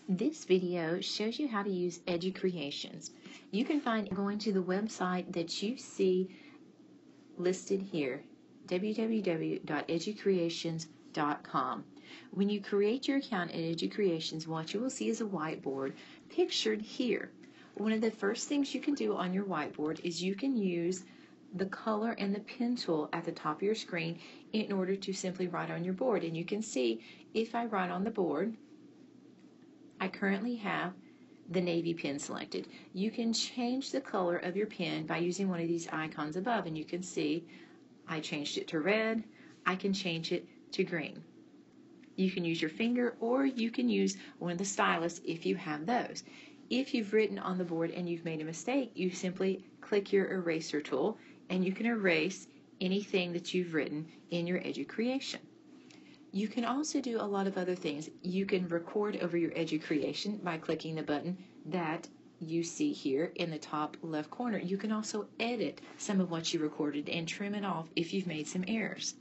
This video shows you how to use Educreations. You can find going to the website that you see listed here, www.educreations.com. When you create your account at Educreations, what you will see is a whiteboard pictured here. One of the first things you can do on your whiteboard is you can use the color and the pen tool at the top of your screen in order to simply write on your board. And you can see if I write on the board, I currently have the navy pen selected. You can change the color of your pen by using one of these icons above, and you can see I changed it to red. I can change it to green. You can use your finger, or you can use one of the stylus if you have those. If you've written on the board and you've made a mistake, you simply click your eraser tool and you can erase anything that you've written in your Educreation. You can also do a lot of other things. You can record over your Educreation by clicking the button that you see here in the top left corner. You can also edit some of what you recorded and trim it off if you've made some errors.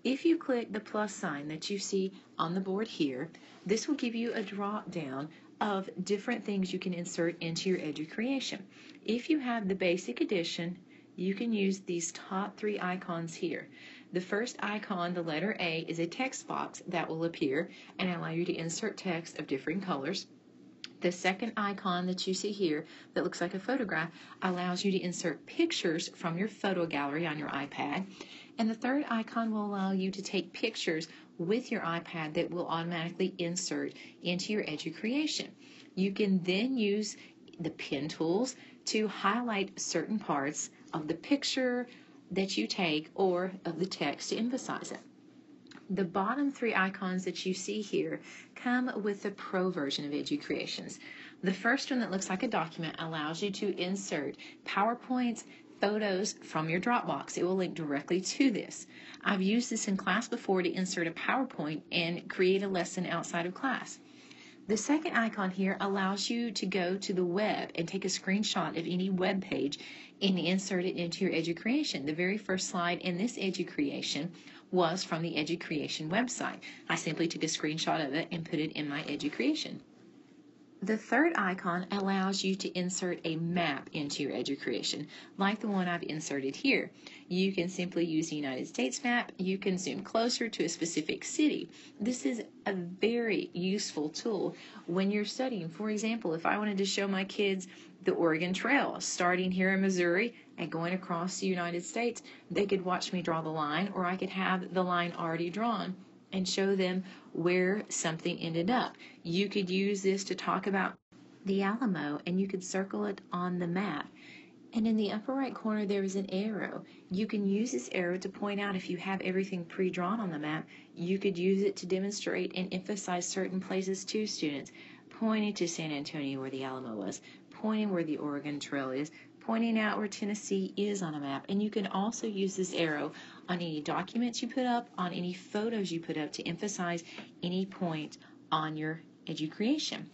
If you click the plus sign that you see on the board here, this will give you a drop down of different things you can insert into your Educreation. If you have the basic edition, you can use these top three icons here. The first icon, the letter A, is a text box that will appear and allow you to insert text of different colors. The second icon that you see here that looks like a photograph allows you to insert pictures from your photo gallery on your iPad. And the third icon will allow you to take pictures with your iPad that will automatically insert into your Educreation. You can then use the pen tools to highlight certain parts of the picture that you take or of the text to emphasize it. The bottom three icons that you see here come with the Pro version of Educreations. The first one that looks like a document allows you to insert PowerPoints, photos from your Dropbox. It will link directly to this. I've used this in class before to insert a PowerPoint and create a lesson outside of class. The second icon here allows you to go to the web and take a screenshot of any web page and insert it into your Educreation. The very first slide in this Educreation was from the Educreation website. I simply took a screenshot of it and put it in my Educreation. The third icon allows you to insert a map into your Educreation, like the one I've inserted here. You can simply use the United States map. You can zoom closer to a specific city. This is a very useful tool when you're studying. For example, if I wanted to show my kids the Oregon Trail, starting here in Missouri and going across the United States, they could watch me draw the line, or I could have the line already drawn and show them where something ended up. You could use this to talk about the Alamo, and you could circle it on the map. And in the upper right corner, there is an arrow. You can use this arrow to point out if you have everything pre-drawn on the map. You could use it to demonstrate and emphasize certain places to students, pointing to San Antonio where the Alamo was, pointing where the Oregon Trail is, pointing out where Tennessee is on a map. And you can also use this arrow on any documents you put up, on any photos you put up, to emphasize any point on your Educreation.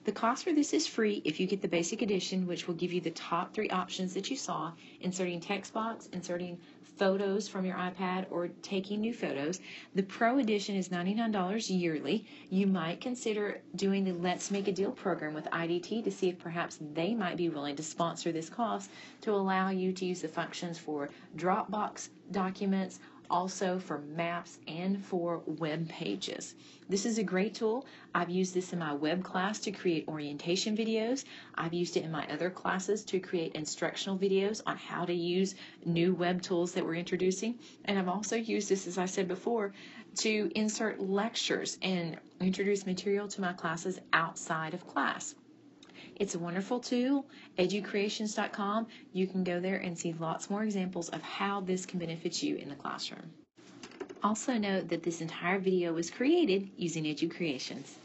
The cost for this is free if you get the basic edition, which will give you the top three options that you saw: inserting text box, inserting photos from your iPad, or taking new photos. The Pro edition is $99 yearly. You might consider doing the Let's Make a Deal program with IDT to see if perhaps they might be willing to sponsor this cost to allow you to use the functions for Dropbox documents, also for maps, and for web pages. This is a great tool. I've used this in my web class to create orientation videos. I've used it in my other classes to create instructional videos on how to use new web tools that we're introducing. And I've also used this, as I said before, to insert lectures and introduce material to my classes outside of class. It's a wonderful tool, educreations.com. You can go there and see lots more examples of how this can benefit you in the classroom. Also note that this entire video was created using Educreations.